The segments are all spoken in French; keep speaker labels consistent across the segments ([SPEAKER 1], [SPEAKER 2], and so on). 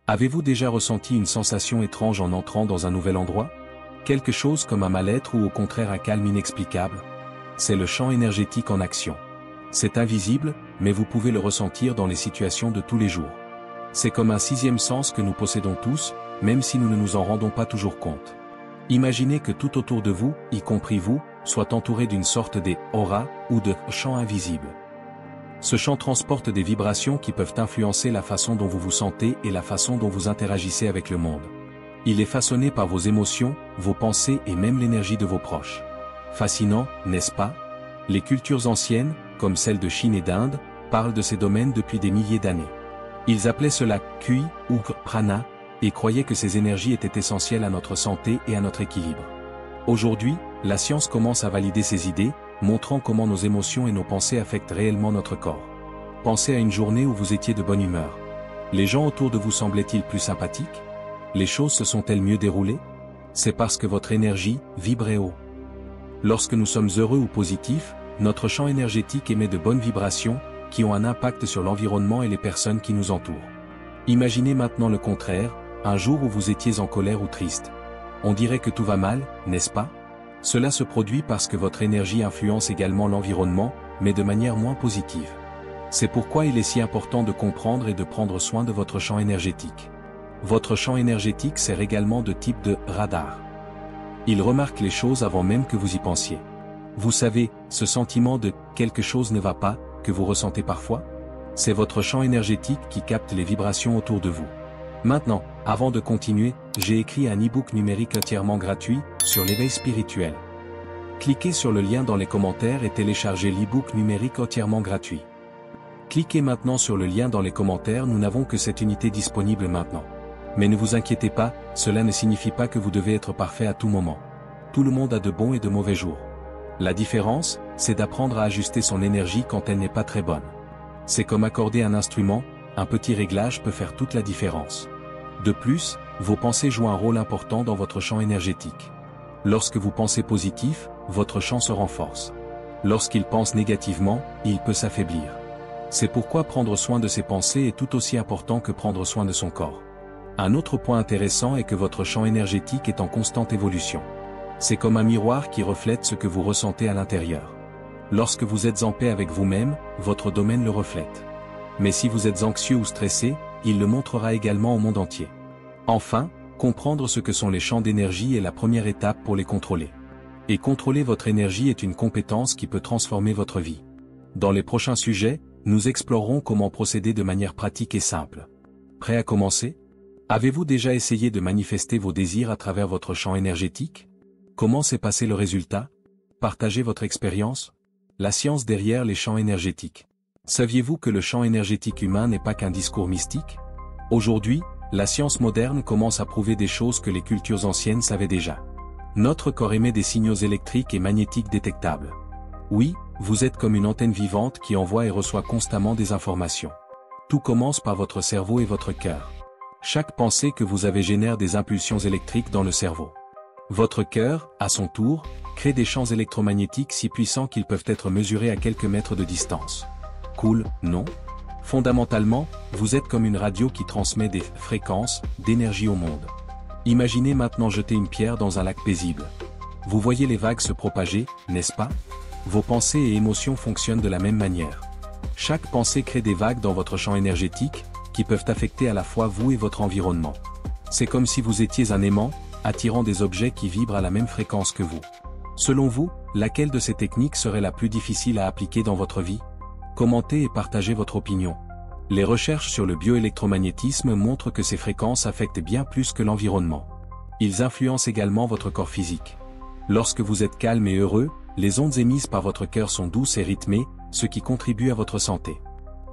[SPEAKER 1] Avez-vous déjà ressenti une sensation étrange en entrant dans un nouvel endroit? Quelque chose comme un mal-être ou au contraire un calme inexplicable? C'est le champ énergétique en action. C'est invisible, mais vous pouvez le ressentir dans les situations de tous les jours. C'est comme un sixième sens que nous possédons tous, même si nous ne nous en rendons pas toujours compte. Imaginez que tout autour de vous, y compris vous, soit entouré d'une sorte d'aura ou de champ invisible. Ce champ transporte des vibrations qui peuvent influencer la façon dont vous vous sentez et la façon dont vous interagissez avec le monde. Il est façonné par vos émotions, vos pensées et même l'énergie de vos proches. Fascinant, n'est-ce pas? Les cultures anciennes, comme celles de Chine et d'Inde, parlent de ces domaines depuis des milliers d'années. Ils appelaient cela Kui ou Prana, et croyaient que ces énergies étaient essentielles à notre santé et à notre équilibre. Aujourd'hui, la science commence à valider ces idées, montrant comment nos émotions et nos pensées affectent réellement notre corps. Pensez à une journée où vous étiez de bonne humeur. Les gens autour de vous semblaient-ils plus sympathiques? Les choses se sont-elles mieux déroulées? C'est parce que votre énergie vibrait haut. Lorsque nous sommes heureux ou positifs, notre champ énergétique émet de bonnes vibrations, qui ont un impact sur l'environnement et les personnes qui nous entourent. Imaginez maintenant le contraire, un jour où vous étiez en colère ou triste. On dirait que tout va mal, n'est-ce pas? Cela se produit parce que votre énergie influence également l'environnement, mais de manière moins positive. C'est pourquoi il est si important de comprendre et de prendre soin de votre champ énergétique. Votre champ énergétique sert également de type de radar. Il remarque les choses avant même que vous y pensiez. Vous savez, ce sentiment de « quelque chose ne va pas » que vous ressentez parfois? C'est votre champ énergétique qui capte les vibrations autour de vous. Maintenant, avant de continuer, j'ai écrit un e-book numérique entièrement gratuit sur l'éveil spirituel. Cliquez sur le lien dans les commentaires et téléchargez l'e-book numérique entièrement gratuit. Cliquez maintenant sur le lien dans les commentaires, nous n'avons que cette unité disponible maintenant. Mais ne vous inquiétez pas, cela ne signifie pas que vous devez être parfait à tout moment. Tout le monde a de bons et de mauvais jours. La différence, c'est d'apprendre à ajuster son énergie quand elle n'est pas très bonne. C'est comme accorder un instrument, un petit réglage peut faire toute la différence. De plus, vos pensées jouent un rôle important dans votre champ énergétique. Lorsque vous pensez positif, votre champ se renforce. Lorsqu'il pense négativement, il peut s'affaiblir. C'est pourquoi prendre soin de ses pensées est tout aussi important que prendre soin de son corps. Un autre point intéressant est que votre champ énergétique est en constante évolution. C'est comme un miroir qui reflète ce que vous ressentez à l'intérieur. Lorsque vous êtes en paix avec vous-même, votre domaine le reflète. Mais si vous êtes anxieux ou stressé, il le montrera également au monde entier. Enfin, comprendre ce que sont les champs d'énergie est la première étape pour les contrôler. Et contrôler votre énergie est une compétence qui peut transformer votre vie. Dans les prochains sujets, nous explorerons comment procéder de manière pratique et simple. Prêt à commencer? Avez-vous déjà essayé de manifester vos désirs à travers votre champ énergétique? Comment s'est passé le résultat? Partagez votre expérience. La science derrière les champs énergétiques. Saviez-vous que le champ énergétique humain n'est pas qu'un discours mystique? Aujourd'hui, la science moderne commence à prouver des choses que les cultures anciennes savaient déjà. Notre corps émet des signaux électriques et magnétiques détectables. Oui, vous êtes comme une antenne vivante qui envoie et reçoit constamment des informations. Tout commence par votre cerveau et votre cœur. Chaque pensée que vous avez génère des impulsions électriques dans le cerveau. Votre cœur, à son tour, crée des champs électromagnétiques si puissants qu'ils peuvent être mesurés à quelques mètres de distance. Cool, non? Fondamentalement, vous êtes comme une radio qui transmet des fréquences d'énergie au monde. Imaginez maintenant jeter une pierre dans un lac paisible. Vous voyez les vagues se propager, n'est-ce pas? Vos pensées et émotions fonctionnent de la même manière. Chaque pensée crée des vagues dans votre champ énergétique, qui peuvent affecter à la fois vous et votre environnement. C'est comme si vous étiez un aimant, attirant des objets qui vibrent à la même fréquence que vous. Selon vous, laquelle de ces techniques serait la plus difficile à appliquer dans votre vie? Commentez et partagez votre opinion. Les recherches sur le bioélectromagnétisme montrent que ces fréquences affectent bien plus que l'environnement. Ils influencent également votre corps physique. Lorsque vous êtes calme et heureux, les ondes émises par votre cœur sont douces et rythmées, ce qui contribue à votre santé.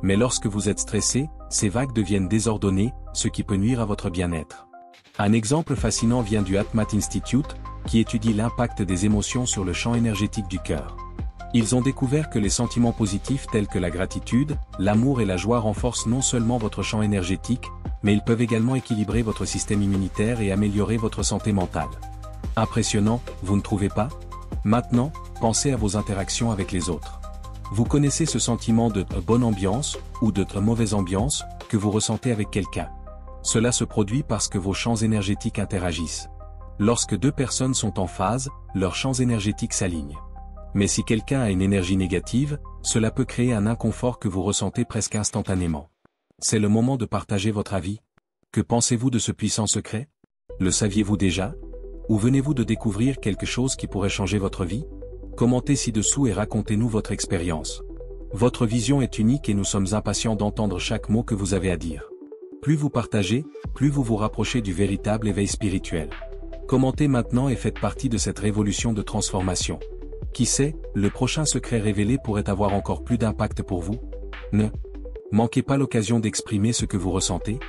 [SPEAKER 1] Mais lorsque vous êtes stressé, ces vagues deviennent désordonnées, ce qui peut nuire à votre bien-être. Un exemple fascinant vient du HeartMath Institute, qui étudie l'impact des émotions sur le champ énergétique du cœur. Ils ont découvert que les sentiments positifs tels que la gratitude, l'amour et la joie renforcent non seulement votre champ énergétique, mais ils peuvent également équilibrer votre système immunitaire et améliorer votre santé mentale. Impressionnant, vous ne trouvez pas? Maintenant, pensez à vos interactions avec les autres. Vous connaissez ce sentiment de bonne ambiance ou de mauvaise ambiance que vous ressentez avec quelqu'un. Cela se produit parce que vos champs énergétiques interagissent. Lorsque deux personnes sont en phase, leurs champs énergétiques s'alignent. Mais si quelqu'un a une énergie négative, cela peut créer un inconfort que vous ressentez presque instantanément. C'est le moment de partager votre avis. Que pensez-vous de ce puissant secret? Le saviez-vous déjà? Ou venez-vous de découvrir quelque chose qui pourrait changer votre vie? Commentez ci-dessous et racontez-nous votre expérience. Votre vision est unique et nous sommes impatients d'entendre chaque mot que vous avez à dire. Plus vous partagez, plus vous vous rapprochez du véritable éveil spirituel. Commentez maintenant et faites partie de cette révolution de transformation. Qui sait, le prochain secret révélé pourrait avoir encore plus d'impact pour vous? Ne manquez pas l'occasion d'exprimer ce que vous ressentez.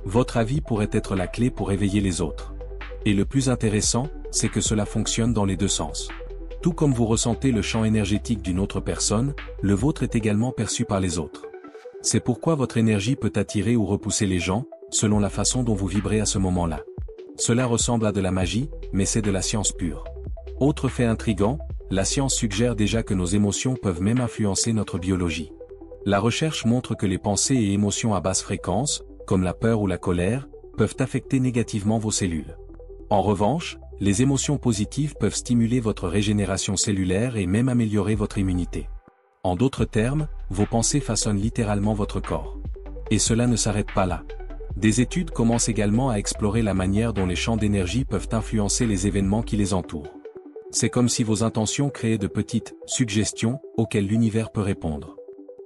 [SPEAKER 1] Votre avis pourrait être la clé pour éveiller les autres. Et le plus intéressant, c'est que cela fonctionne dans les deux sens. Tout comme vous ressentez le champ énergétique d'une autre personne, le vôtre est également perçu par les autres. C'est pourquoi votre énergie peut attirer ou repousser les gens, selon la façon dont vous vibrez à ce moment-là. Cela ressemble à de la magie, mais c'est de la science pure. Autre fait intrigant, la science suggère déjà que nos émotions peuvent même influencer notre biologie. La recherche montre que les pensées et émotions à basse fréquence, comme la peur ou la colère, peuvent affecter négativement vos cellules. En revanche, les émotions positives peuvent stimuler votre régénération cellulaire et même améliorer votre immunité. En d'autres termes, vos pensées façonnent littéralement votre corps. Et cela ne s'arrête pas là. Des études commencent également à explorer la manière dont les champs d'énergie peuvent influencer les événements qui les entourent. C'est comme si vos intentions créaient de petites suggestions auxquelles l'univers peut répondre.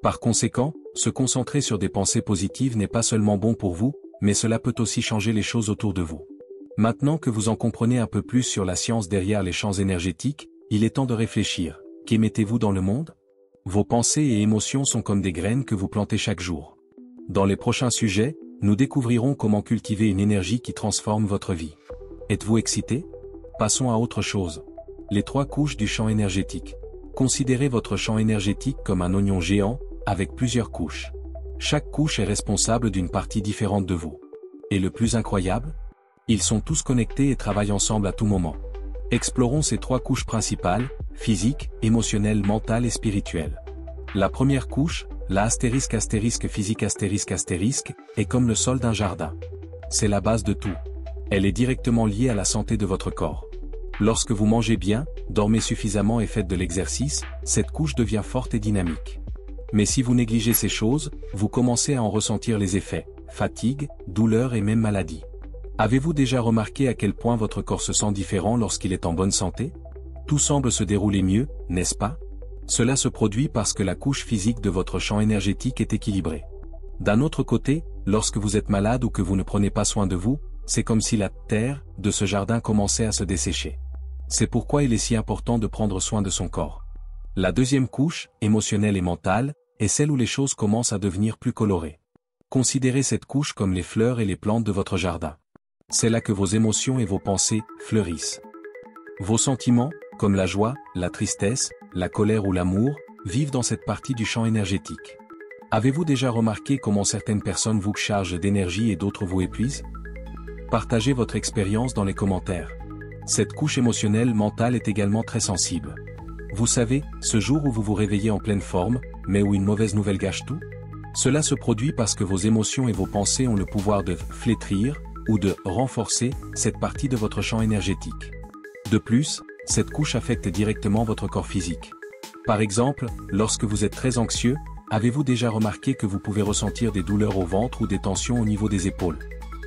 [SPEAKER 1] Par conséquent, se concentrer sur des pensées positives n'est pas seulement bon pour vous, mais cela peut aussi changer les choses autour de vous. Maintenant que vous en comprenez un peu plus sur la science derrière les champs énergétiques, il est temps de réfléchir. Qu'émettez-vous dans le monde? Vos pensées et émotions sont comme des graines que vous plantez chaque jour. Dans les prochains sujets, nous découvrirons comment cultiver une énergie qui transforme votre vie. Êtes-vous excité? Passons à autre chose. Les 3 couches du champ énergétique. Considérez votre champ énergétique comme un oignon géant, avec plusieurs couches. Chaque couche est responsable d'une partie différente de vous. Et le plus incroyable? Ils sont tous connectés et travaillent ensemble à tout moment. Explorons ces 3 couches principales, physique, émotionnelle, mentale et spirituelle. La première couche, la physique est comme le sol d'un jardin. C'est la base de tout. Elle est directement liée à la santé de votre corps. Lorsque vous mangez bien, dormez suffisamment et faites de l'exercice, cette couche devient forte et dynamique. Mais si vous négligez ces choses, vous commencez à en ressentir les effets, fatigue, douleur et même maladie. Avez-vous déjà remarqué à quel point votre corps se sent différent lorsqu'il est en bonne santé? Tout semble se dérouler mieux, n'est-ce pas? Cela se produit parce que la couche physique de votre champ énergétique est équilibrée. D'un autre côté, lorsque vous êtes malade ou que vous ne prenez pas soin de vous, c'est comme si la terre de ce jardin commençait à se dessécher. C'est pourquoi il est si important de prendre soin de son corps. La deuxième couche, émotionnelle et mentale, est celle où les choses commencent à devenir plus colorées. Considérez cette couche comme les fleurs et les plantes de votre jardin. C'est là que vos émotions et vos pensées fleurissent. Vos sentiments, comme la joie, la tristesse, la colère ou l'amour, vivent dans cette partie du champ énergétique. Avez-vous déjà remarqué comment certaines personnes vous chargent d'énergie et d'autres vous épuisent? Partagez votre expérience dans les commentaires. Cette couche émotionnelle mentale est également très sensible. Vous savez, ce jour où vous vous réveillez en pleine forme, mais où une mauvaise nouvelle gâche tout? Cela se produit parce que vos émotions et vos pensées ont le pouvoir de flétrir, ou de renforcer, cette partie de votre champ énergétique. De plus, cette couche affecte directement votre corps physique. Par exemple, lorsque vous êtes très anxieux, avez-vous déjà remarqué que vous pouvez ressentir des douleurs au ventre ou des tensions au niveau des épaules?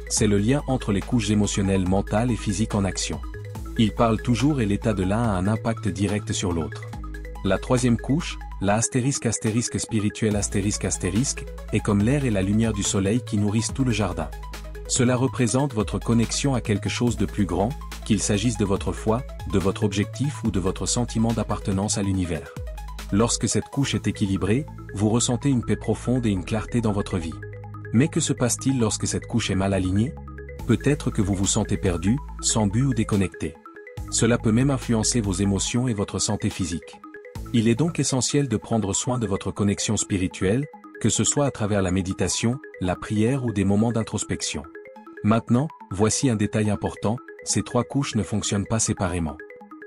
[SPEAKER 1] C'est le lien entre les couches émotionnelles, mentales et physiques en action. Ils parlent toujours et l'état de l'un a un impact direct sur l'autre. La troisième couche, la spirituelle est comme l'air et la lumière du soleil qui nourrissent tout le jardin. Cela représente votre connexion à quelque chose de plus grand, qu'il s'agisse de votre foi, de votre objectif ou de votre sentiment d'appartenance à l'univers. Lorsque cette couche est équilibrée, vous ressentez une paix profonde et une clarté dans votre vie. Mais que se passe-t-il lorsque cette couche est mal alignée? Peut-être que vous vous sentez perdu, sans but ou déconnecté. Cela peut même influencer vos émotions et votre santé physique. Il est donc essentiel de prendre soin de votre connexion spirituelle, que ce soit à travers la méditation, la prière ou des moments d'introspection. Maintenant, voici un détail important, ces 3 couches ne fonctionnent pas séparément.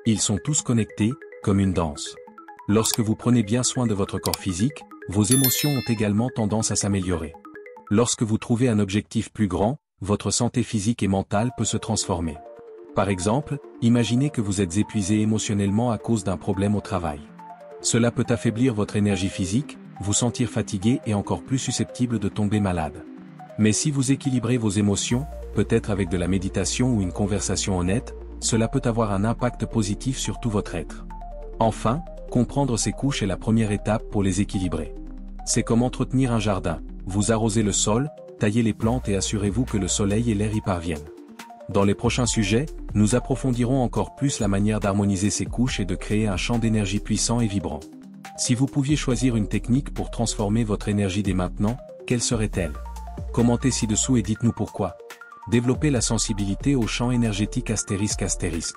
[SPEAKER 1] Ils sont tous connectés, comme une danse. Lorsque vous prenez bien soin de votre corps physique, vos émotions ont également tendance à s'améliorer. Lorsque vous trouvez un objectif plus grand, votre santé physique et mentale peut se transformer. Par exemple, imaginez que vous êtes épuisé émotionnellement à cause d'un problème au travail. Cela peut affaiblir votre énergie physique, vous sentir fatigué et encore plus susceptible de tomber malade. Mais si vous équilibrez vos émotions, peut-être avec de la méditation ou une conversation honnête, cela peut avoir un impact positif sur tout votre être. Enfin, comprendre ces couches est la première étape pour les équilibrer. C'est comme entretenir un jardin, vous arrosez le sol, taillez les plantes et assurez-vous que le soleil et l'air y parviennent. Dans les prochains sujets, nous approfondirons encore plus la manière d'harmoniser ces couches et de créer un champ d'énergie puissant et vibrant. Si vous pouviez choisir une technique pour transformer votre énergie dès maintenant, quelle serait-elle? Commentez ci-dessous et dites-nous pourquoi. Développez la sensibilité au champ énergétique ***.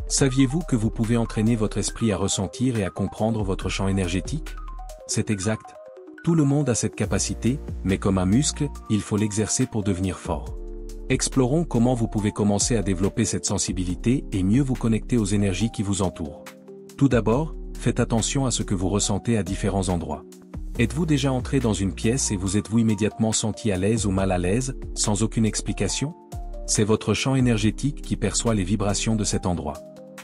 [SPEAKER 1] Saviez-vous que vous pouvez entraîner votre esprit à ressentir et à comprendre votre champ énergétique? C'est exact. Tout le monde a cette capacité, mais comme un muscle, il faut l'exercer pour devenir fort. Explorons comment vous pouvez commencer à développer cette sensibilité et mieux vous connecter aux énergies qui vous entourent. Tout d'abord, faites attention à ce que vous ressentez à différents endroits. Êtes-vous déjà entré dans une pièce et vous êtes-vous immédiatement senti à l'aise ou mal à l'aise, sans aucune explication? C'est votre champ énergétique qui perçoit les vibrations de cet endroit.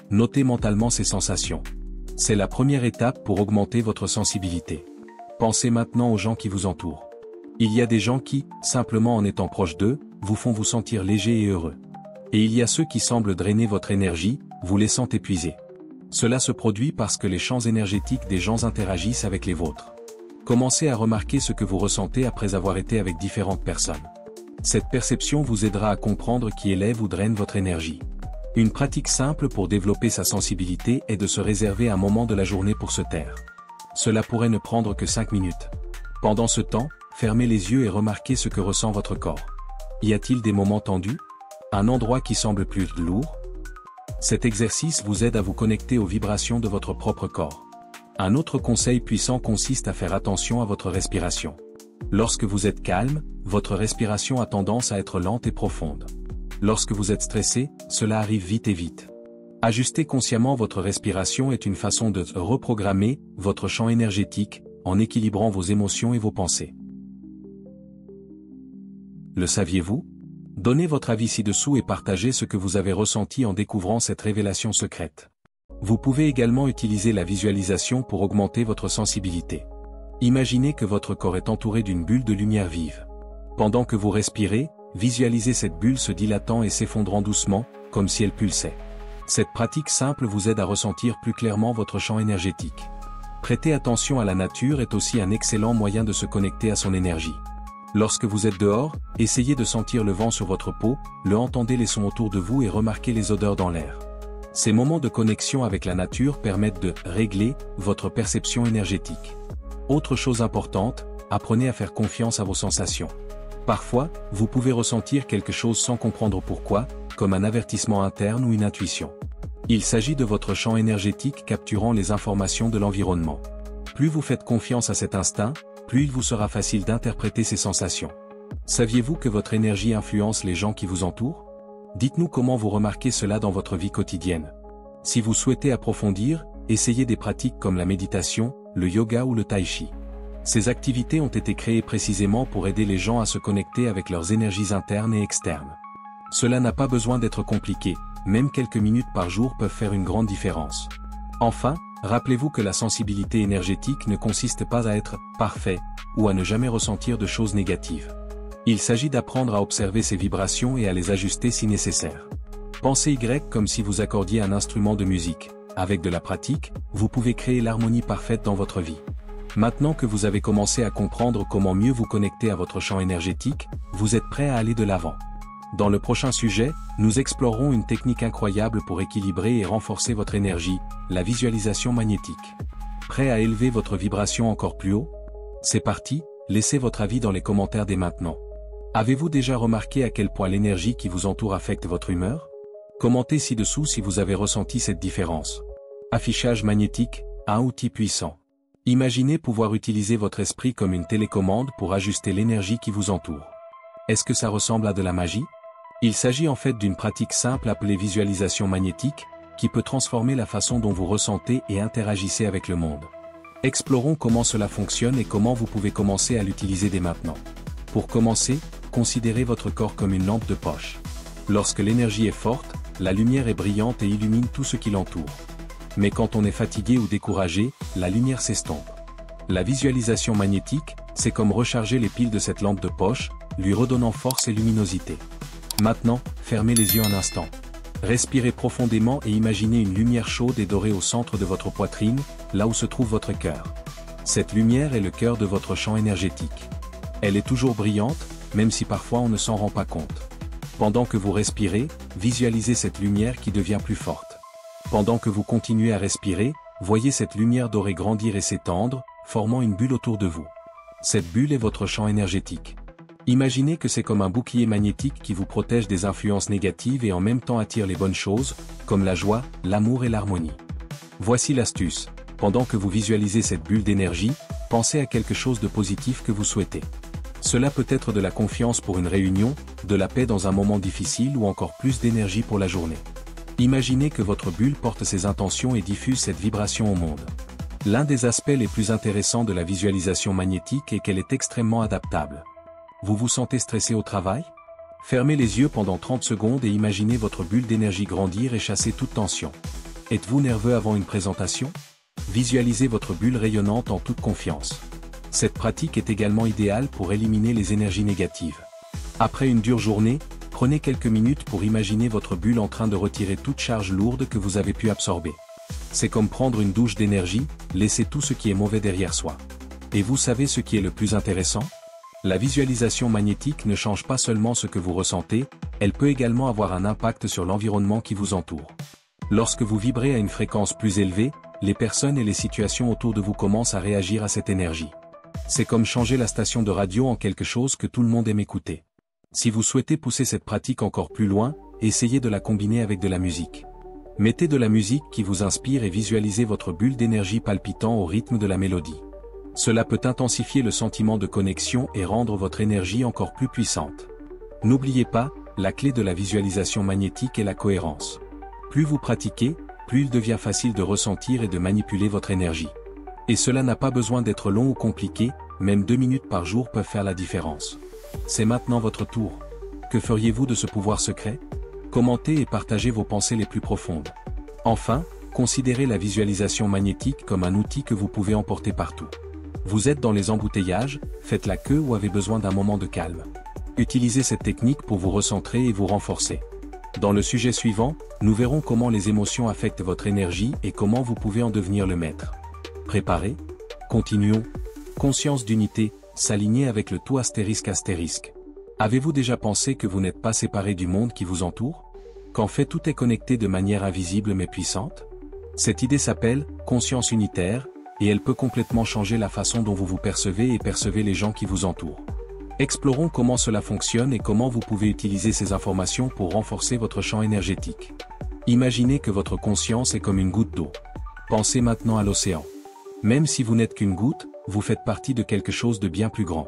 [SPEAKER 1] Notez mentalement ces sensations. C'est la première étape pour augmenter votre sensibilité. Pensez maintenant aux gens qui vous entourent. Il y a des gens qui, simplement en étant proches d'eux, vous font vous sentir léger et heureux. Et il y a ceux qui semblent drainer votre énergie, vous laissant épuisé. Cela se produit parce que les champs énergétiques des gens interagissent avec les vôtres. Commencez à remarquer ce que vous ressentez après avoir été avec différentes personnes. Cette perception vous aidera à comprendre qui élève ou draine votre énergie. Une pratique simple pour développer sa sensibilité est de se réserver un moment de la journée pour se taire. Cela pourrait ne prendre que 5 minutes. Pendant ce temps, fermez les yeux et remarquez ce que ressent votre corps. Y a-t-il des moments tendus? Un endroit qui semble plus lourd? Cet exercice vous aide à vous connecter aux vibrations de votre propre corps. Un autre conseil puissant consiste à faire attention à votre respiration. Lorsque vous êtes calme, votre respiration a tendance à être lente et profonde. Lorsque vous êtes stressé, cela arrive vite et vite. Ajuster consciemment votre respiration est une façon de reprogrammer votre champ énergétique, en équilibrant vos émotions et vos pensées. Le saviez-vous? Donnez votre avis ci-dessous et partagez ce que vous avez ressenti en découvrant cette révélation secrète. Vous pouvez également utiliser la visualisation pour augmenter votre sensibilité. Imaginez que votre corps est entouré d'une bulle de lumière vive. Pendant que vous respirez, visualisez cette bulle se dilatant et s'effondrant doucement, comme si elle pulsait. Cette pratique simple vous aide à ressentir plus clairement votre champ énergétique. Prêter attention à la nature est aussi un excellent moyen de se connecter à son énergie. Lorsque vous êtes dehors, essayez de sentir le vent sur votre peau, entendez les sons autour de vous et remarquez les odeurs dans l'air. Ces moments de connexion avec la nature permettent de régler votre perception énergétique. Autre chose importante, apprenez à faire confiance à vos sensations. Parfois, vous pouvez ressentir quelque chose sans comprendre pourquoi, comme un avertissement interne ou une intuition. Il s'agit de votre champ énergétique capturant les informations de l'environnement. Plus vous faites confiance à cet instinct, plus il vous sera facile d'interpréter ces sensations. Saviez-vous que votre énergie influence les gens qui vous entourent? Dites-nous comment vous remarquez cela dans votre vie quotidienne. Si vous souhaitez approfondir, essayez des pratiques comme la méditation, le yoga ou le tai chi. Ces activités ont été créées précisément pour aider les gens à se connecter avec leurs énergies internes et externes. Cela n'a pas besoin d'être compliqué, même quelques minutes par jour peuvent faire une grande différence. Enfin, rappelez-vous que la sensibilité énergétique ne consiste pas à être parfait, ou à ne jamais ressentir de choses négatives. Il s'agit d'apprendre à observer ces vibrations et à les ajuster si nécessaire. Pensez Y comme si vous accordiez un instrument de musique. Avec de la pratique, vous pouvez créer l'harmonie parfaite dans votre vie. Maintenant que vous avez commencé à comprendre comment mieux vous connecter à votre champ énergétique, vous êtes prêt à aller de l'avant. Dans le prochain sujet, nous explorerons une technique incroyable pour équilibrer et renforcer votre énergie, la visualisation magnétique. Prêt à élever votre vibration encore plus haut? C'est parti, laissez votre avis dans les commentaires dès maintenant. Avez-vous déjà remarqué à quel point l'énergie qui vous entoure affecte votre humeur? Commentez ci-dessous si vous avez ressenti cette différence. Affichage magnétique, un outil puissant. Imaginez pouvoir utiliser votre esprit comme une télécommande pour ajuster l'énergie qui vous entoure. Est-ce que ça ressemble à de la magie? Il s'agit en fait d'une pratique simple appelée visualisation magnétique, qui peut transformer la façon dont vous ressentez et interagissez avec le monde. Explorons comment cela fonctionne et comment vous pouvez commencer à l'utiliser dès maintenant. Pour commencer, considérez votre corps comme une lampe de poche. Lorsque l'énergie est forte, la lumière est brillante et illumine tout ce qui l'entoure. Mais quand on est fatigué ou découragé, la lumière s'estompe. La visualisation magnétique, c'est comme recharger les piles de cette lampe de poche, lui redonnant force et luminosité. Maintenant, fermez les yeux un instant. Respirez profondément et imaginez une lumière chaude et dorée au centre de votre poitrine, là où se trouve votre cœur. Cette lumière est le cœur de votre champ énergétique. Elle est toujours brillante, même si parfois on ne s'en rend pas compte. Pendant que vous respirez, visualisez cette lumière qui devient plus forte. Pendant que vous continuez à respirer, voyez cette lumière dorée grandir et s'étendre, formant une bulle autour de vous. Cette bulle est votre champ énergétique. Imaginez que c'est comme un bouclier magnétique qui vous protège des influences négatives et en même temps attire les bonnes choses, comme la joie, l'amour et l'harmonie. Voici l'astuce. Pendant que vous visualisez cette bulle d'énergie, pensez à quelque chose de positif que vous souhaitez. Cela peut être de la confiance pour une réunion, de la paix dans un moment difficile ou encore plus d'énergie pour la journée. Imaginez que votre bulle porte ces intentions et diffuse cette vibration au monde. L'un des aspects les plus intéressants de la visualisation magnétique est qu'elle est extrêmement adaptable. Vous vous sentez stressé au travail? Fermez les yeux pendant 30 secondes et imaginez votre bulle d'énergie grandir et chasser toute tension. Êtes-vous nerveux avant une présentation? Visualisez votre bulle rayonnante en toute confiance. Cette pratique est également idéale pour éliminer les énergies négatives. Après une dure journée, prenez quelques minutes pour imaginer votre bulle en train de retirer toute charge lourde que vous avez pu absorber. C'est comme prendre une douche d'énergie, laisser tout ce qui est mauvais derrière soi. Et vous savez ce qui est le plus intéressant? La visualisation magnétique ne change pas seulement ce que vous ressentez, elle peut également avoir un impact sur l'environnement qui vous entoure. Lorsque vous vibrez à une fréquence plus élevée, les personnes et les situations autour de vous commencent à réagir à cette énergie. C'est comme changer la station de radio en quelque chose que tout le monde aime écouter. Si vous souhaitez pousser cette pratique encore plus loin, essayez de la combiner avec de la musique. Mettez de la musique qui vous inspire et visualisez votre bulle d'énergie palpitant au rythme de la mélodie. Cela peut intensifier le sentiment de connexion et rendre votre énergie encore plus puissante. N'oubliez pas, la clé de la visualisation magnétique est la cohérence. Plus vous pratiquez, plus il devient facile de ressentir et de manipuler votre énergie. Et cela n'a pas besoin d'être long ou compliqué, même 2 minutes par jour peuvent faire la différence. C'est maintenant votre tour. Que feriez-vous de ce pouvoir secret? Commentez et partagez vos pensées les plus profondes. Enfin, considérez la visualisation magnétique comme un outil que vous pouvez emporter partout. Vous êtes dans les embouteillages, faites la queue ou avez besoin d'un moment de calme. Utilisez cette technique pour vous recentrer et vous renforcer. Dans le sujet suivant, nous verrons comment les émotions affectent votre énergie et comment vous pouvez en devenir le maître. Préparé? Continuons. Conscience d'unité, s'aligner avec le tout astérisque astérisque. Avez-vous déjà pensé que vous n'êtes pas séparé du monde qui vous entoure? Qu'en fait tout est connecté de manière invisible mais puissante? Cette idée s'appelle « conscience unitaire » et elle peut complètement changer la façon dont vous vous percevez et percevez les gens qui vous entourent. Explorons comment cela fonctionne et comment vous pouvez utiliser ces informations pour renforcer votre champ énergétique. Imaginez que votre conscience est comme une goutte d'eau. Pensez maintenant à l'océan. Même si vous n'êtes qu'une goutte, vous faites partie de quelque chose de bien plus grand.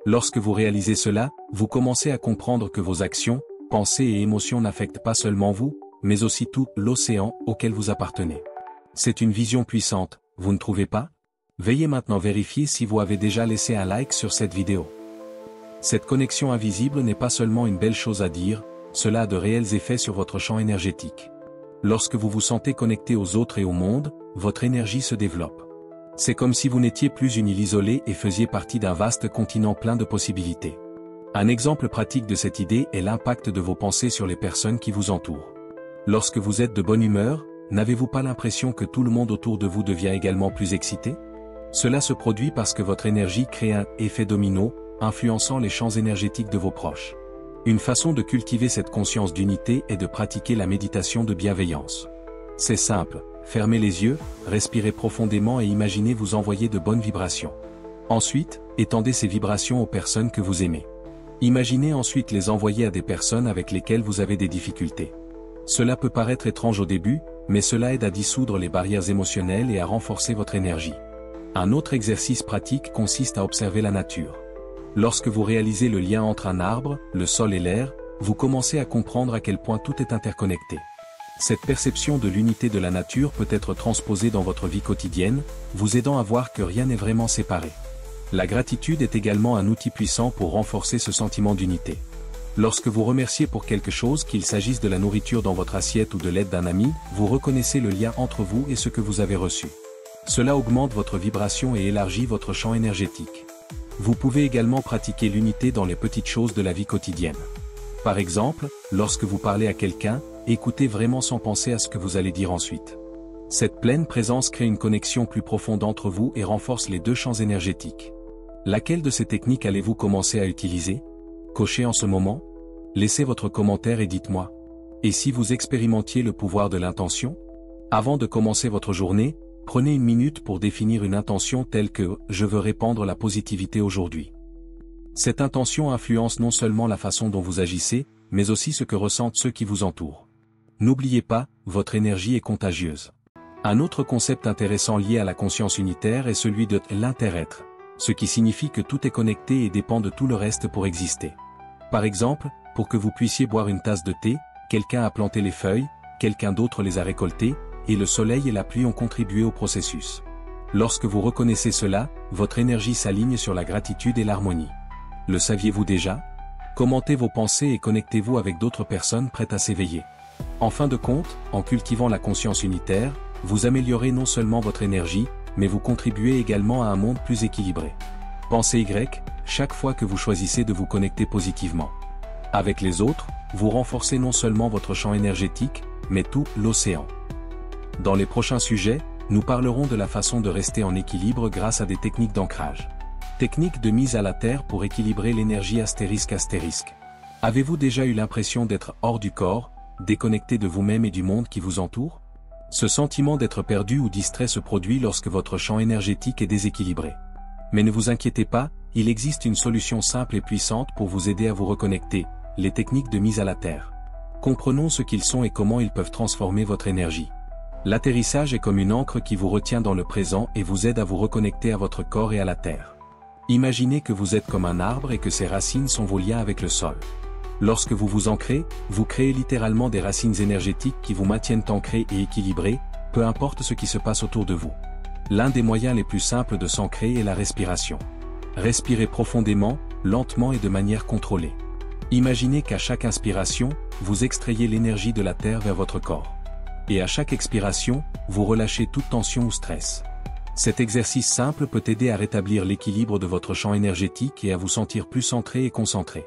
[SPEAKER 1] Lorsque vous réalisez cela, vous commencez à comprendre que vos actions, pensées et émotions n'affectent pas seulement vous, mais aussi tout l'océan auquel vous appartenez. C'est une vision puissante, vous ne trouvez pas? Veuillez maintenant vérifier si vous avez déjà laissé un like sur cette vidéo. Cette connexion invisible n'est pas seulement une belle chose à dire, cela a de réels effets sur votre champ énergétique. Lorsque vous vous sentez connecté aux autres et au monde, votre énergie se développe. C'est comme si vous n'étiez plus une île isolée et faisiez partie d'un vaste continent plein de possibilités. Un exemple pratique de cette idée est l'impact de vos pensées sur les personnes qui vous entourent. Lorsque vous êtes de bonne humeur, n'avez-vous pas l'impression que tout le monde autour de vous devient également plus excité? Cela se produit parce que votre énergie crée un effet domino, influençant les champs énergétiques de vos proches. Une façon de cultiver cette conscience d'unité est de pratiquer la méditation de bienveillance. C'est simple, fermez les yeux, respirez profondément et imaginez vous envoyer de bonnes vibrations. Ensuite, étendez ces vibrations aux personnes que vous aimez. Imaginez ensuite les envoyer à des personnes avec lesquelles vous avez des difficultés. Cela peut paraître étrange au début, mais cela aide à dissoudre les barrières émotionnelles et à renforcer votre énergie. Un autre exercice pratique consiste à observer la nature. Lorsque vous réalisez le lien entre un arbre, le sol et l'air, vous commencez à comprendre à quel point tout est interconnecté. Cette perception de l'unité de la nature peut être transposée dans votre vie quotidienne, vous aidant à voir que rien n'est vraiment séparé. La gratitude est également un outil puissant pour renforcer ce sentiment d'unité. Lorsque vous remerciez pour quelque chose, qu'il s'agisse de la nourriture dans votre assiette ou de l'aide d'un ami, vous reconnaissez le lien entre vous et ce que vous avez reçu. Cela augmente votre vibration et élargit votre champ énergétique. Vous pouvez également pratiquer l'unité dans les petites choses de la vie quotidienne. Par exemple, lorsque vous parlez à quelqu'un, écoutez vraiment sans penser à ce que vous allez dire ensuite. Cette pleine présence crée une connexion plus profonde entre vous et renforce les deux champs énergétiques. Laquelle de ces techniques allez-vous commencer à utiliser? Cochez en ce moment. Laissez votre commentaire et dites-moi. Et si vous expérimentiez le pouvoir de l'intention? Avant de commencer votre journée, prenez une minute pour définir une intention telle que « Je veux répandre la positivité aujourd'hui ». Cette intention influence non seulement la façon dont vous agissez, mais aussi ce que ressentent ceux qui vous entourent. N'oubliez pas, votre énergie est contagieuse. Un autre concept intéressant lié à la conscience unitaire est celui de l'inter-être, ce qui signifie que tout est connecté et dépend de tout le reste pour exister. Par exemple, pour que vous puissiez boire une tasse de thé, quelqu'un a planté les feuilles, quelqu'un d'autre les a récoltées, et le soleil et la pluie ont contribué au processus. Lorsque vous reconnaissez cela, votre énergie s'aligne sur la gratitude et l'harmonie. Le saviez-vous déjà? Commentez vos pensées et connectez-vous avec d'autres personnes prêtes à s'éveiller. En fin de compte, en cultivant la conscience unitaire, vous améliorez non seulement votre énergie, mais vous contribuez également à un monde plus équilibré. Pensez Y, chaque fois que vous choisissez de vous connecter positivement. Avec les autres, vous renforcez non seulement votre champ énergétique, mais tout l'océan. Dans les prochains sujets, nous parlerons de la façon de rester en équilibre grâce à des techniques d'ancrage. Technique de mise à la terre pour équilibrer l'énergie astérisque. Avez-vous déjà eu l'impression d'être hors du corps, déconnecté de vous-même et du monde qui vous entoure? Ce sentiment d'être perdu ou distrait se produit lorsque votre champ énergétique est déséquilibré. Mais ne vous inquiétez pas, il existe une solution simple et puissante pour vous aider à vous reconnecter, les techniques de mise à la terre. Comprenons ce qu'ils sont et comment ils peuvent transformer votre énergie. L'atterrissage est comme une ancre qui vous retient dans le présent et vous aide à vous reconnecter à votre corps et à la terre. Imaginez que vous êtes comme un arbre et que ses racines sont vos liens avec le sol. Lorsque vous vous ancrez, vous créez littéralement des racines énergétiques qui vous maintiennent ancrés et équilibrés, peu importe ce qui se passe autour de vous. L'un des moyens les plus simples de s'ancrer est la respiration. Respirez profondément, lentement et de manière contrôlée. Imaginez qu'à chaque inspiration, vous extrayez l'énergie de la terre vers votre corps. Et à chaque expiration, vous relâchez toute tension ou stress. Cet exercice simple peut aider à rétablir l'équilibre de votre champ énergétique et à vous sentir plus centré et concentré.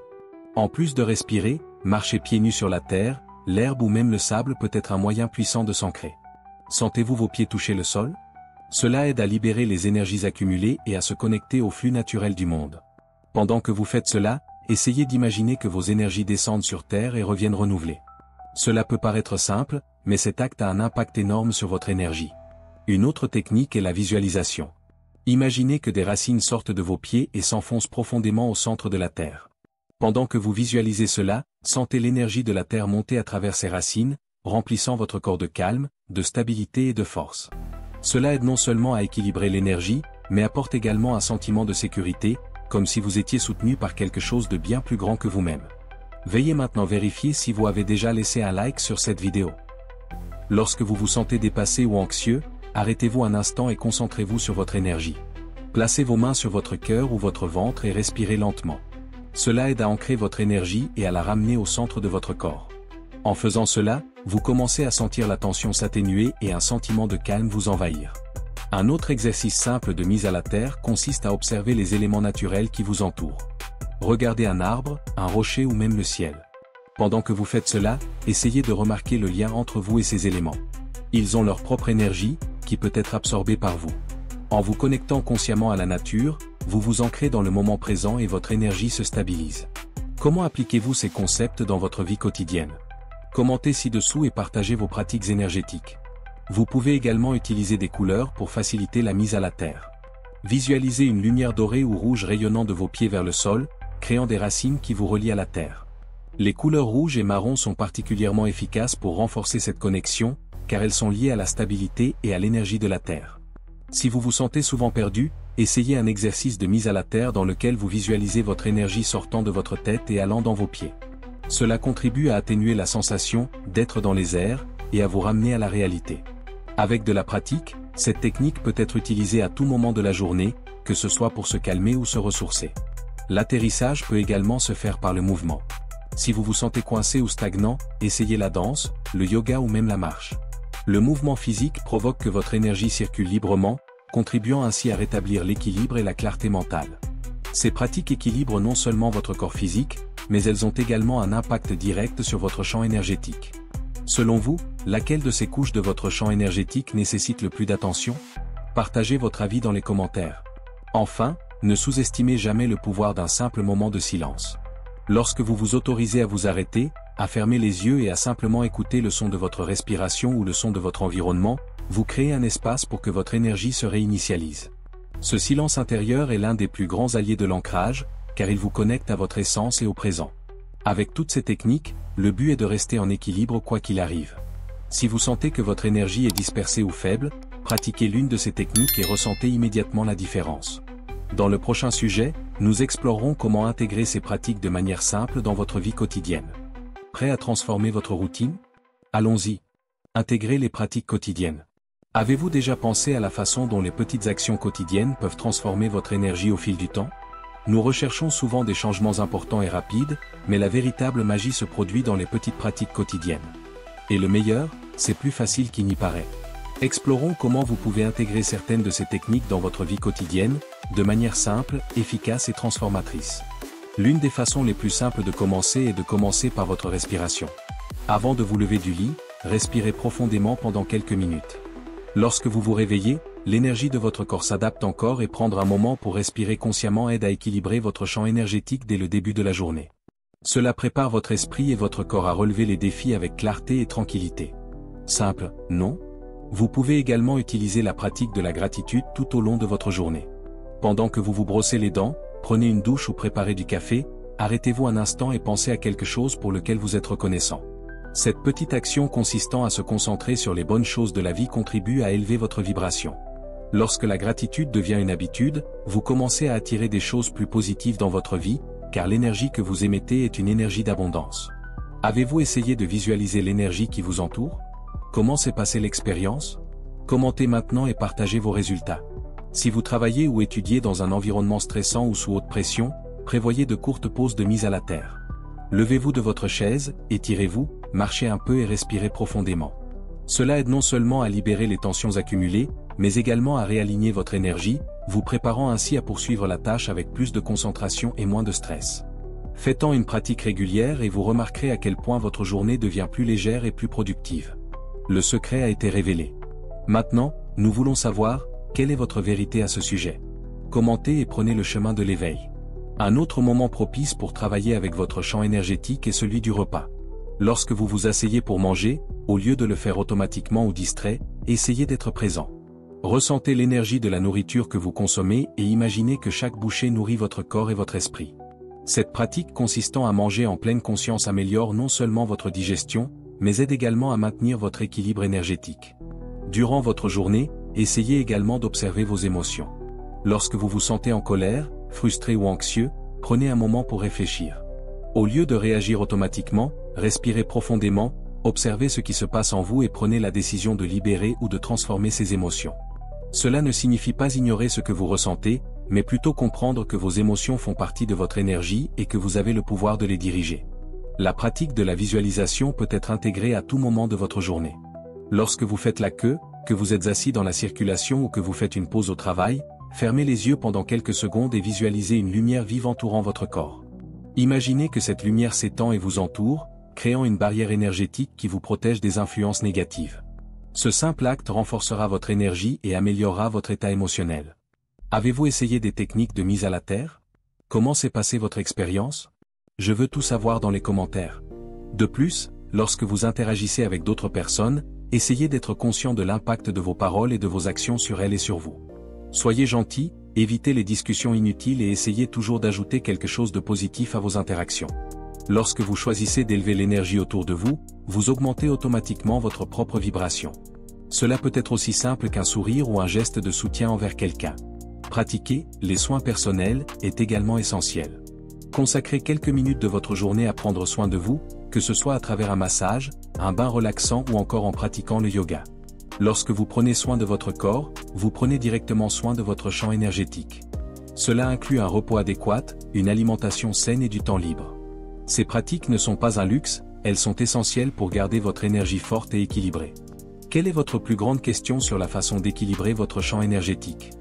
[SPEAKER 1] En plus de respirer, marcher pieds nus sur la terre, l'herbe ou même le sable peut être un moyen puissant de s'ancrer. Sentez-vous vos pieds toucher le sol? Cela aide à libérer les énergies accumulées et à se connecter au flux naturel du monde. Pendant que vous faites cela, essayez d'imaginer que vos énergies descendent sur terre et reviennent renouvelées. Cela peut paraître simple, mais cet acte a un impact énorme sur votre énergie. Une autre technique est la visualisation. Imaginez que des racines sortent de vos pieds et s'enfoncent profondément au centre de la terre. Pendant que vous visualisez cela, sentez l'énergie de la terre monter à travers ces racines, remplissant votre corps de calme, de stabilité et de force. Cela aide non seulement à équilibrer l'énergie, mais apporte également un sentiment de sécurité, comme si vous étiez soutenu par quelque chose de bien plus grand que vous-même. Veuillez maintenant vérifier si vous avez déjà laissé un like sur cette vidéo. Lorsque vous vous sentez dépassé ou anxieux, arrêtez-vous un instant et concentrez-vous sur votre énergie. Placez vos mains sur votre cœur ou votre ventre et respirez lentement. Cela aide à ancrer votre énergie et à la ramener au centre de votre corps. En faisant cela, vous commencez à sentir la tension s'atténuer et un sentiment de calme vous envahir. Un autre exercice simple de mise à la terre consiste à observer les éléments naturels qui vous entourent. Regardez un arbre, un rocher ou même le ciel. Pendant que vous faites cela, essayez de remarquer le lien entre vous et ces éléments. Ils ont leur propre énergie, qui peut être absorbée par vous. En vous connectant consciemment à la nature, vous vous ancrez dans le moment présent et votre énergie se stabilise. Comment appliquez-vous ces concepts dans votre vie quotidienne? Commentez ci-dessous et partagez vos pratiques énergétiques. Vous pouvez également utiliser des couleurs pour faciliter la mise à la terre. Visualisez une lumière dorée ou rouge rayonnant de vos pieds vers le sol, créant des racines qui vous relient à la terre. Les couleurs rouge et marron sont particulièrement efficaces pour renforcer cette connexion, car elles sont liées à la stabilité et à l'énergie de la terre. Si vous vous sentez souvent perdu, essayez un exercice de mise à la terre dans lequel vous visualisez votre énergie sortant de votre tête et allant dans vos pieds. Cela contribue à atténuer la sensation d'être dans les airs et à vous ramener à la réalité. Avec de la pratique, cette technique peut être utilisée à tout moment de la journée, que ce soit pour se calmer ou se ressourcer. L'atterrissage peut également se faire par le mouvement. Si vous vous sentez coincé ou stagnant, essayez la danse, le yoga ou même la marche. Le mouvement physique provoque que votre énergie circule librement, contribuant ainsi à rétablir l'équilibre et la clarté mentale. Ces pratiques équilibrent non seulement votre corps physique, mais elles ont également un impact direct sur votre champ énergétique. Selon vous, laquelle de ces couches de votre champ énergétique nécessite le plus d'attention? Partagez votre avis dans les commentaires. Enfin, ne sous-estimez jamais le pouvoir d'un simple moment de silence. Lorsque vous vous autorisez à vous arrêter, à fermer les yeux et à simplement écouter le son de votre respiration ou le son de votre environnement, vous créez un espace pour que votre énergie se réinitialise. Ce silence intérieur est l'un des plus grands alliés de l'ancrage, car il vous connecte à votre essence et au présent. Avec toutes ces techniques, le but est de rester en équilibre quoi qu'il arrive. Si vous sentez que votre énergie est dispersée ou faible, pratiquez l'une de ces techniques et ressentez immédiatement la différence. Dans le prochain sujet, nous explorerons comment intégrer ces pratiques de manière simple dans votre vie quotidienne. Prêt à transformer votre routine? Allons-y. Intégrez les pratiques quotidiennes. Avez-vous déjà pensé à la façon dont les petites actions quotidiennes peuvent transformer votre énergie au fil du temps? Nous recherchons souvent des changements importants et rapides, mais la véritable magie se produit dans les petites pratiques quotidiennes. Et le meilleur, c'est plus facile qu'il n'y paraît. Explorons comment vous pouvez intégrer certaines de ces techniques dans votre vie quotidienne, de manière simple, efficace et transformatrice. L'une des façons les plus simples de commencer est de commencer par votre respiration. Avant de vous lever du lit, respirez profondément pendant quelques minutes. Lorsque vous vous réveillez, l'énergie de votre corps s'adapte encore et prendre un moment pour respirer consciemment aide à équilibrer votre champ énergétique dès le début de la journée. Cela prépare votre esprit et votre corps à relever les défis avec clarté et tranquillité. Simple, non? Vous pouvez également utiliser la pratique de la gratitude tout au long de votre journée. Pendant que vous vous brossez les dents, prenez une douche ou préparez du café, arrêtez-vous un instant et pensez à quelque chose pour lequel vous êtes reconnaissant. Cette petite action consistant à se concentrer sur les bonnes choses de la vie contribue à élever votre vibration. Lorsque la gratitude devient une habitude, vous commencez à attirer des choses plus positives dans votre vie, car l'énergie que vous émettez est une énergie d'abondance. Avez-vous essayé de visualiser l'énergie qui vous entoure? Comment s'est passée l'expérience? Commentez maintenant et partagez vos résultats. Si vous travaillez ou étudiez dans un environnement stressant ou sous haute pression, prévoyez de courtes pauses de mise à la terre. Levez-vous de votre chaise, étirez-vous, marchez un peu et respirez profondément. Cela aide non seulement à libérer les tensions accumulées, mais également à réaligner votre énergie, vous préparant ainsi à poursuivre la tâche avec plus de concentration et moins de stress. Faites-en une pratique régulière et vous remarquerez à quel point votre journée devient plus légère et plus productive. Le secret a été révélé. Maintenant, nous voulons savoir, quelle est votre vérité à ce sujet? Commentez et prenez le chemin de l'éveil. Un autre moment propice pour travailler avec votre champ énergétique est celui du repas. Lorsque vous vous asseyez pour manger, au lieu de le faire automatiquement ou distrait, essayez d'être présent. Ressentez l'énergie de la nourriture que vous consommez et imaginez que chaque bouchée nourrit votre corps et votre esprit. Cette pratique consistant à manger en pleine conscience améliore non seulement votre digestion, mais aide également à maintenir votre équilibre énergétique. Durant votre journée, essayez également d'observer vos émotions. Lorsque vous vous sentez en colère, frustré ou anxieux, prenez un moment pour réfléchir. Au lieu de réagir automatiquement, respirez profondément, observez ce qui se passe en vous et prenez la décision de libérer ou de transformer ces émotions. Cela ne signifie pas ignorer ce que vous ressentez, mais plutôt comprendre que vos émotions font partie de votre énergie et que vous avez le pouvoir de les diriger. La pratique de la visualisation peut être intégrée à tout moment de votre journée. Lorsque vous faites la queue, que vous êtes assis dans la circulation ou que vous faites une pause au travail, fermez les yeux pendant quelques secondes et visualisez une lumière vive entourant votre corps. Imaginez que cette lumière s'étend et vous entoure, créant une barrière énergétique qui vous protège des influences négatives. Ce simple acte renforcera votre énergie et améliorera votre état émotionnel. Avez-vous essayé des techniques de mise à la terre? Comment s'est passée votre expérience? Je veux tout savoir dans les commentaires. De plus, lorsque vous interagissez avec d'autres personnes, essayez d'être conscient de l'impact de vos paroles et de vos actions sur elles et sur vous. Soyez gentil, évitez les discussions inutiles et essayez toujours d'ajouter quelque chose de positif à vos interactions. Lorsque vous choisissez d'élever l'énergie autour de vous, vous augmentez automatiquement votre propre vibration. Cela peut être aussi simple qu'un sourire ou un geste de soutien envers quelqu'un. Pratiquer les soins personnels est également essentiel. Consacrez quelques minutes de votre journée à prendre soin de vous, que ce soit à travers un massage, un bain relaxant ou encore en pratiquant le yoga. Lorsque vous prenez soin de votre corps, vous prenez directement soin de votre champ énergétique. Cela inclut un repos adéquat, une alimentation saine et du temps libre. Ces pratiques ne sont pas un luxe, elles sont essentielles pour garder votre énergie forte et équilibrée. Quelle est votre plus grande question sur la façon d'équilibrer votre champ énergétique?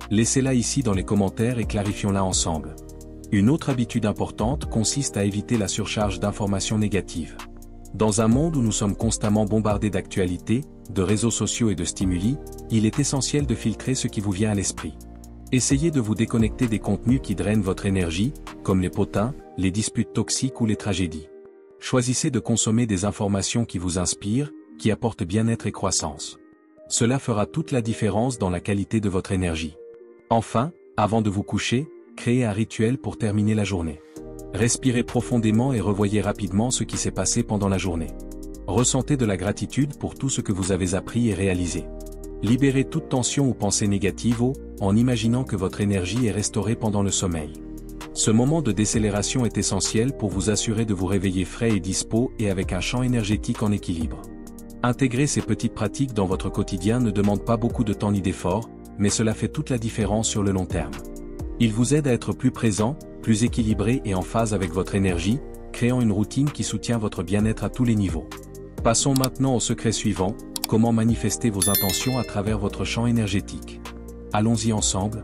[SPEAKER 1] Laissez-la ici dans les commentaires et clarifions-la ensemble. Une autre habitude importante consiste à éviter la surcharge d'informations négatives. Dans un monde où nous sommes constamment bombardés d'actualités, de réseaux sociaux et de stimuli, il est essentiel de filtrer ce qui vous vient à l'esprit. Essayez de vous déconnecter des contenus qui drainent votre énergie, comme les potins, les disputes toxiques ou les tragédies. Choisissez de consommer des informations qui vous inspirent, qui apportent bien-être et croissance. Cela fera toute la différence dans la qualité de votre énergie. Enfin, avant de vous coucher, créez un rituel pour terminer la journée. Respirez profondément et revoyez rapidement ce qui s'est passé pendant la journée. Ressentez de la gratitude pour tout ce que vous avez appris et réalisé. Libérez toute tension ou pensée négative en imaginant que votre énergie est restaurée pendant le sommeil. Ce moment de décélération est essentiel pour vous assurer de vous réveiller frais et dispo et avec un champ énergétique en équilibre. Intégrer ces petites pratiques dans votre quotidien ne demande pas beaucoup de temps ni d'effort, mais cela fait toute la différence sur le long terme. Il vous aide à être plus présent, plus équilibré et en phase avec votre énergie, créant une routine qui soutient votre bien-être à tous les niveaux. Passons maintenant au secret suivant, comment manifester vos intentions à travers votre champ énergétique. Allons-y ensemble.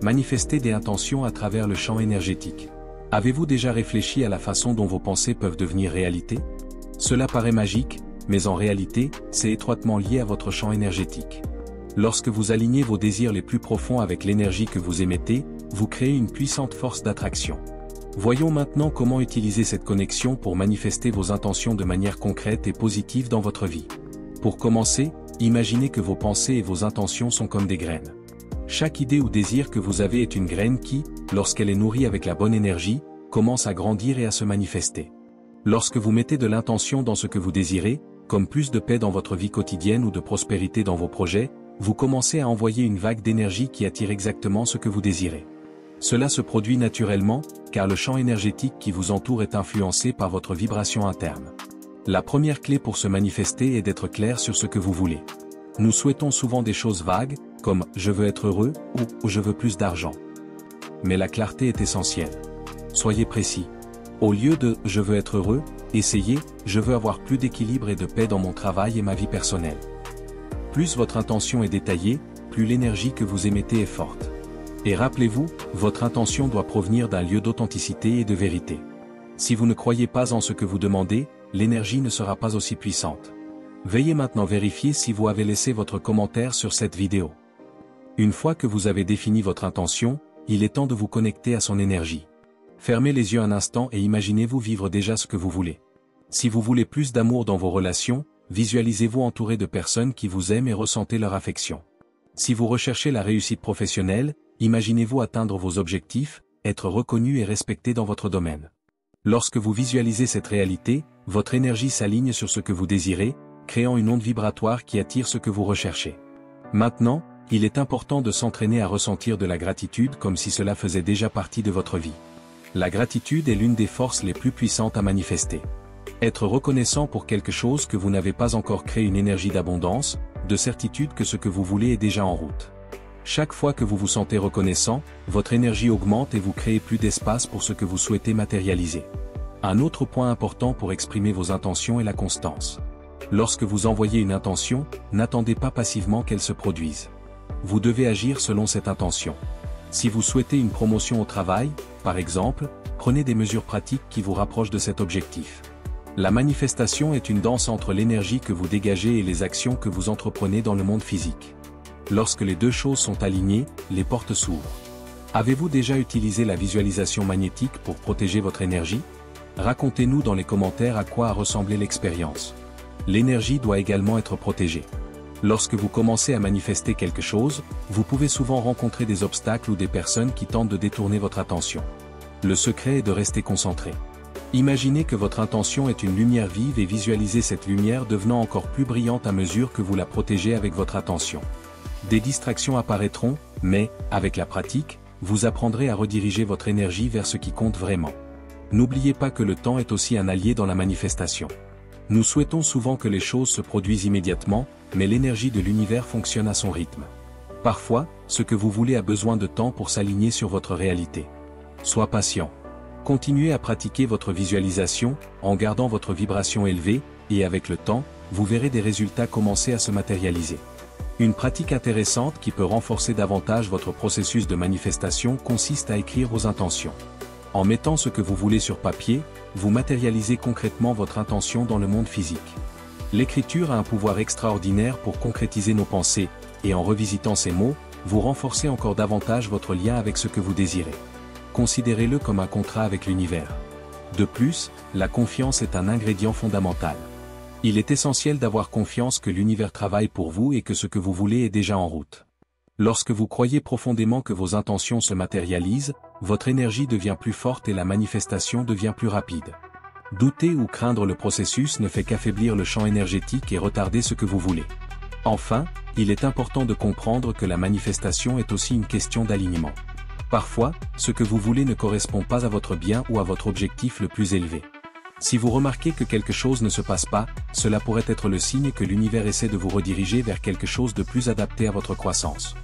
[SPEAKER 1] Manifestez des intentions à travers le champ énergétique. Avez-vous déjà réfléchi à la façon dont vos pensées peuvent devenir réalité? Cela paraît magique, mais en réalité, c'est étroitement lié à votre champ énergétique. Lorsque vous alignez vos désirs les plus profonds avec l'énergie que vous émettez, vous créez une puissante force d'attraction. Voyons maintenant comment utiliser cette connexion pour manifester vos intentions de manière concrète et positive dans votre vie. Pour commencer, imaginez que vos pensées et vos intentions sont comme des graines. Chaque idée ou désir que vous avez est une graine qui, lorsqu'elle est nourrie avec la bonne énergie, commence à grandir et à se manifester. Lorsque vous mettez de l'intention dans ce que vous désirez, comme plus de paix dans votre vie quotidienne ou de prospérité dans vos projets, vous commencez à envoyer une vague d'énergie qui attire exactement ce que vous désirez. Cela se produit naturellement, car le champ énergétique qui vous entoure est influencé par votre vibration interne. La première clé pour se manifester est d'être clair sur ce que vous voulez. Nous souhaitons souvent des choses vagues, comme « je veux être heureux » ou « je veux plus d'argent ». Mais la clarté est essentielle. Soyez précis. Au lieu de « je veux être heureux », essayez « je veux avoir plus d'équilibre et de paix dans mon travail et ma vie personnelle ». Plus votre intention est détaillée, plus l'énergie que vous émettez est forte. Et rappelez-vous, votre intention doit provenir d'un lieu d'authenticité et de vérité. Si vous ne croyez pas en ce que vous demandez, l'énergie ne sera pas aussi puissante. Veuillez maintenant vérifier si vous avez laissé votre commentaire sur cette vidéo. Une fois que vous avez défini votre intention, il est temps de vous connecter à son énergie. Fermez les yeux un instant et imaginez-vous vivre déjà ce que vous voulez. Si vous voulez plus d'amour dans vos relations, visualisez-vous entouré de personnes qui vous aiment et ressentez leur affection. Si vous recherchez la réussite professionnelle, imaginez-vous atteindre vos objectifs, être reconnu et respecté dans votre domaine. Lorsque vous visualisez cette réalité, votre énergie s'aligne sur ce que vous désirez, créant une onde vibratoire qui attire ce que vous recherchez. Maintenant, il est important de s'entraîner à ressentir de la gratitude comme si cela faisait déjà partie de votre vie. La gratitude est l'une des forces les plus puissantes à manifester. Être reconnaissant pour quelque chose que vous n'avez pas encore crée une énergie d'abondance, de certitude que ce que vous voulez est déjà en route. Chaque fois que vous vous sentez reconnaissant, votre énergie augmente et vous créez plus d'espace pour ce que vous souhaitez matérialiser. Un autre point important pour exprimer vos intentions est la constance. Lorsque vous envoyez une intention, n'attendez pas passivement qu'elle se produise. Vous devez agir selon cette intention. Si vous souhaitez une promotion au travail, par exemple, prenez des mesures pratiques qui vous rapprochent de cet objectif. La manifestation est une danse entre l'énergie que vous dégagez et les actions que vous entreprenez dans le monde physique. Lorsque les deux choses sont alignées, les portes s'ouvrent. Avez-vous déjà utilisé la visualisation magnétique pour protéger votre énergie? Racontez-nous dans les commentaires à quoi a ressemblé l'expérience. L'énergie doit également être protégée. Lorsque vous commencez à manifester quelque chose, vous pouvez souvent rencontrer des obstacles ou des personnes qui tentent de détourner votre attention. Le secret est de rester concentré. Imaginez que votre intention est une lumière vive et visualisez cette lumière devenant encore plus brillante à mesure que vous la protégez avec votre attention. Des distractions apparaîtront, mais, avec la pratique, vous apprendrez à rediriger votre énergie vers ce qui compte vraiment. N'oubliez pas que le temps est aussi un allié dans la manifestation. Nous souhaitons souvent que les choses se produisent immédiatement, mais l'énergie de l'univers fonctionne à son rythme. Parfois, ce que vous voulez a besoin de temps pour s'aligner sur votre réalité. Sois patient. Continuez à pratiquer votre visualisation, en gardant votre vibration élevée, et avec le temps, vous verrez des résultats commencer à se matérialiser. Une pratique intéressante qui peut renforcer davantage votre processus de manifestation consiste à écrire vos intentions. En mettant ce que vous voulez sur papier, vous matérialisez concrètement votre intention dans le monde physique. L'écriture a un pouvoir extraordinaire pour concrétiser nos pensées, et en revisitant ces mots, vous renforcez encore davantage votre lien avec ce que vous désirez. Considérez-le comme un contrat avec l'univers. De plus, la confiance est un ingrédient fondamental. Il est essentiel d'avoir confiance que l'univers travaille pour vous et que ce que vous voulez est déjà en route. Lorsque vous croyez profondément que vos intentions se matérialisent, votre énergie devient plus forte et la manifestation devient plus rapide. Douter ou craindre le processus ne fait qu'affaiblir le champ énergétique et retarder ce que vous voulez. Enfin, il est important de comprendre que la manifestation est aussi une question d'alignement. Parfois, ce que vous voulez ne correspond pas à votre bien ou à votre objectif le plus élevé. Si vous remarquez que quelque chose ne se passe pas, cela pourrait être le signe que l'univers essaie de vous rediriger vers quelque chose de plus adapté à votre croissance.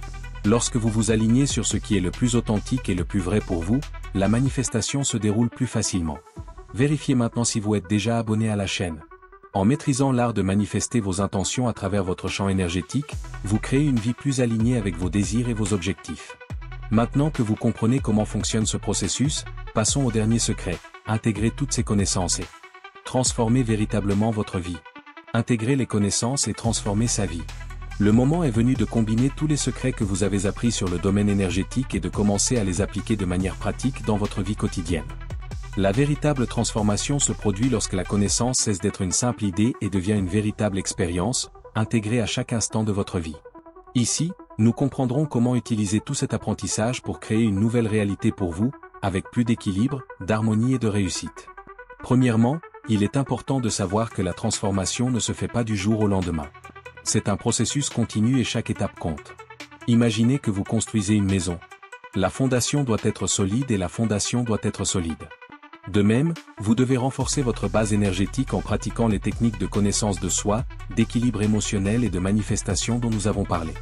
[SPEAKER 1] Lorsque vous vous alignez sur ce qui est le plus authentique et le plus vrai pour vous, la manifestation se déroule plus facilement. Vérifiez maintenant si vous êtes déjà abonné à la chaîne. En maîtrisant l'art de manifester vos intentions à travers votre champ énergétique, vous créez une vie plus alignée avec vos désirs et vos objectifs. Maintenant que vous comprenez comment fonctionne ce processus, passons au dernier secret, intégrer toutes ces connaissances et transformer véritablement votre vie. Intégrer les connaissances et transformer sa vie. Le moment est venu de combiner tous les secrets que vous avez appris sur le domaine énergétique et de commencer à les appliquer de manière pratique dans votre vie quotidienne. La véritable transformation se produit lorsque la connaissance cesse d'être une simple idée et devient une véritable expérience, intégrée à chaque instant de votre vie. Ici, nous comprendrons comment utiliser tout cet apprentissage pour créer une nouvelle réalité pour vous, avec plus d'équilibre, d'harmonie et de réussite. Premièrement, il est important de savoir que la transformation ne se fait pas du jour au lendemain. C'est un processus continu et chaque étape compte. Imaginez que vous construisez une maison. La fondation doit être solide et la fondation doit être solide. De même, vous devez renforcer votre base énergétique en pratiquant les techniques de connaissance de soi, d'équilibre émotionnel et de manifestation dont nous avons parlé.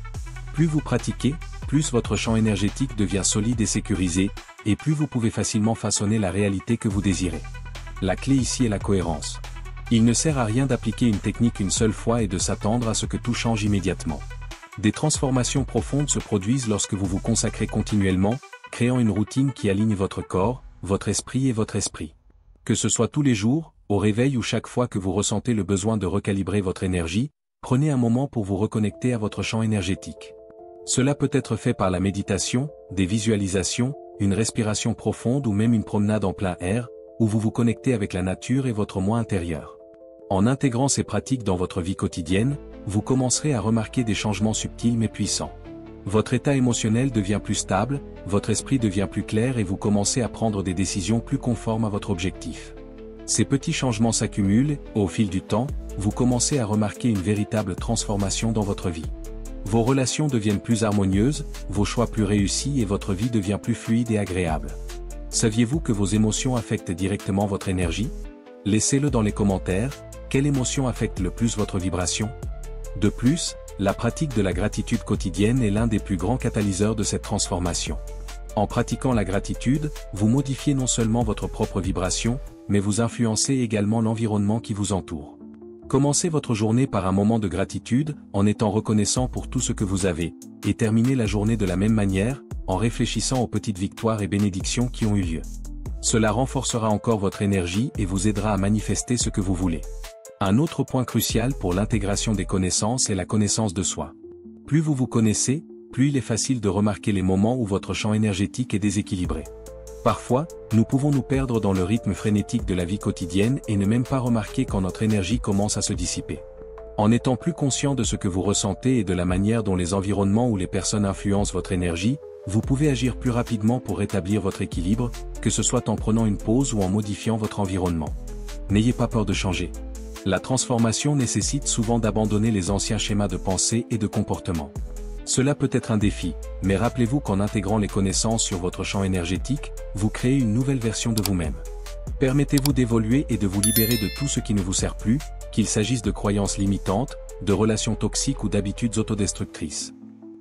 [SPEAKER 1] Plus vous pratiquez, plus votre champ énergétique devient solide et sécurisé, et plus vous pouvez facilement façonner la réalité que vous désirez. La clé ici est la cohérence. Il ne sert à rien d'appliquer une technique une seule fois et de s'attendre à ce que tout change immédiatement. Des transformations profondes se produisent lorsque vous vous consacrez continuellement, créant une routine qui aligne votre corps, votre esprit et votre esprit. Que ce soit tous les jours, au réveil ou chaque fois que vous ressentez le besoin de recalibrer votre énergie, prenez un moment pour vous reconnecter à votre champ énergétique. Cela peut être fait par la méditation, des visualisations, une respiration profonde ou même une promenade en plein air, où vous vous connectez avec la nature et votre moi intérieur. En intégrant ces pratiques dans votre vie quotidienne, vous commencerez à remarquer des changements subtils mais puissants. Votre état émotionnel devient plus stable, votre esprit devient plus clair et vous commencez à prendre des décisions plus conformes à votre objectif. Ces petits changements s'accumulent, au fil du temps, vous commencez à remarquer une véritable transformation dans votre vie. Vos relations deviennent plus harmonieuses, vos choix plus réussis et votre vie devient plus fluide et agréable. Saviez-vous que vos émotions affectent directement votre énergie? Laissez-le dans les commentaires, quelle émotion affecte le plus votre vibration? De plus, la pratique de la gratitude quotidienne est l'un des plus grands catalyseurs de cette transformation. En pratiquant la gratitude, vous modifiez non seulement votre propre vibration, mais vous influencez également l'environnement qui vous entoure. Commencez votre journée par un moment de gratitude, en étant reconnaissant pour tout ce que vous avez, et terminez la journée de la même manière, en réfléchissant aux petites victoires et bénédictions qui ont eu lieu. Cela renforcera encore votre énergie et vous aidera à manifester ce que vous voulez. Un autre point crucial pour l'intégration des connaissances est la connaissance de soi. Plus vous vous connaissez, plus il est facile de remarquer les moments où votre champ énergétique est déséquilibré. Parfois, nous pouvons nous perdre dans le rythme frénétique de la vie quotidienne et ne même pas remarquer quand notre énergie commence à se dissiper. En étant plus conscient de ce que vous ressentez et de la manière dont les environnements ou les personnes influencent votre énergie, vous pouvez agir plus rapidement pour rétablir votre équilibre, que ce soit en prenant une pause ou en modifiant votre environnement. N'ayez pas peur de changer. La transformation nécessite souvent d'abandonner les anciens schémas de pensée et de comportement. Cela peut être un défi, mais rappelez-vous qu'en intégrant les connaissances sur votre champ énergétique, vous créez une nouvelle version de vous-même. Permettez-vous d'évoluer et de vous libérer de tout ce qui ne vous sert plus, qu'il s'agisse de croyances limitantes, de relations toxiques ou d'habitudes autodestructrices.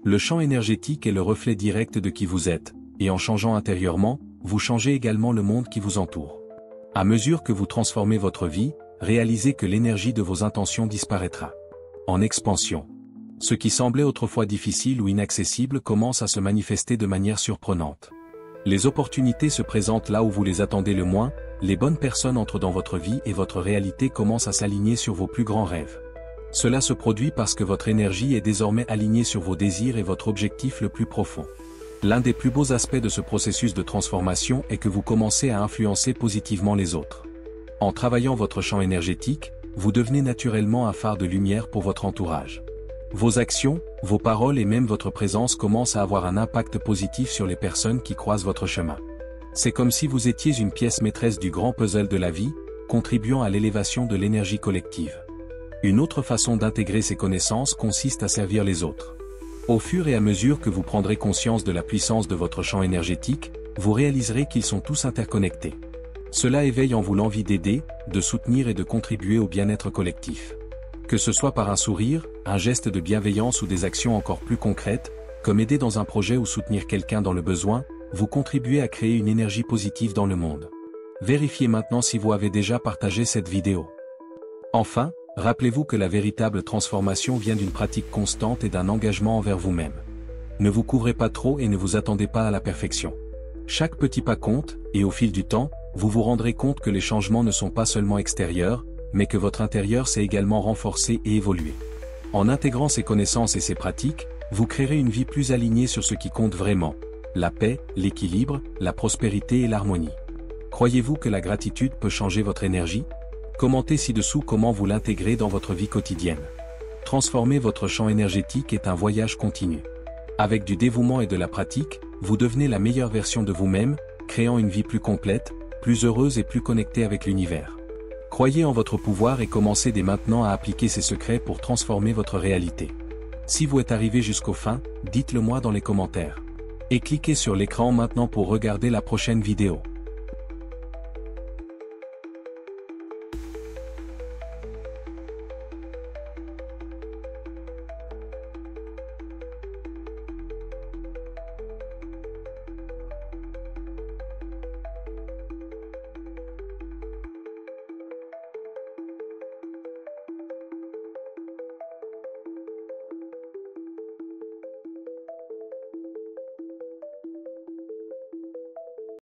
[SPEAKER 1] Le champ énergétique est le reflet direct de qui vous êtes, et en changeant intérieurement, vous changez également le monde qui vous entoure. À mesure que vous transformez votre vie, réalisez que l'énergie de vos intentions disparaîtra. En expansion. Ce qui semblait autrefois difficile ou inaccessible commence à se manifester de manière surprenante. Les opportunités se présentent là où vous les attendez le moins, les bonnes personnes entrent dans votre vie et votre réalité commence à s'aligner sur vos plus grands rêves. Cela se produit parce que votre énergie est désormais alignée sur vos désirs et votre objectif le plus profond. L'un des plus beaux aspects de ce processus de transformation est que vous commencez à influencer positivement les autres. En travaillant votre champ énergétique, vous devenez naturellement un phare de lumière pour votre entourage. Vos actions, vos paroles et même votre présence commencent à avoir un impact positif sur les personnes qui croisent votre chemin. C'est comme si vous étiez une pièce maîtresse du grand puzzle de la vie, contribuant à l'élévation de l'énergie collective. Une autre façon d'intégrer ces connaissances consiste à servir les autres. Au fur et à mesure que vous prendrez conscience de la puissance de votre champ énergétique, vous réaliserez qu'ils sont tous interconnectés. Cela éveille en vous l'envie d'aider, de soutenir et de contribuer au bien-être collectif. Que ce soit par un sourire, un geste de bienveillance ou des actions encore plus concrètes, comme aider dans un projet ou soutenir quelqu'un dans le besoin, vous contribuez à créer une énergie positive dans le monde. Vérifiez maintenant si vous avez déjà partagé cette vidéo. Enfin, rappelez-vous que la véritable transformation vient d'une pratique constante et d'un engagement envers vous-même. Ne vous couvrez pas trop et ne vous attendez pas à la perfection. Chaque petit pas compte, et au fil du temps, vous vous rendrez compte que les changements ne sont pas seulement extérieurs, mais que votre intérieur s'est également renforcé et évolué. En intégrant ces connaissances et ces pratiques, vous créerez une vie plus alignée sur ce qui compte vraiment, la paix, l'équilibre, la prospérité et l'harmonie. Croyez-vous que la gratitude peut changer votre énergie? Commentez ci-dessous comment vous l'intégrez dans votre vie quotidienne. Transformer votre champ énergétique est un voyage continu. Avec du dévouement et de la pratique, vous devenez la meilleure version de vous-même, créant une vie plus complète, plus heureuse et plus connectée avec l'univers. Croyez en votre pouvoir et commencez dès maintenant à appliquer ces secrets pour transformer votre réalité. Si vous êtes arrivé jusqu'au fin, dites-le moi dans les commentaires. Et cliquez sur l'écran maintenant pour regarder la prochaine vidéo.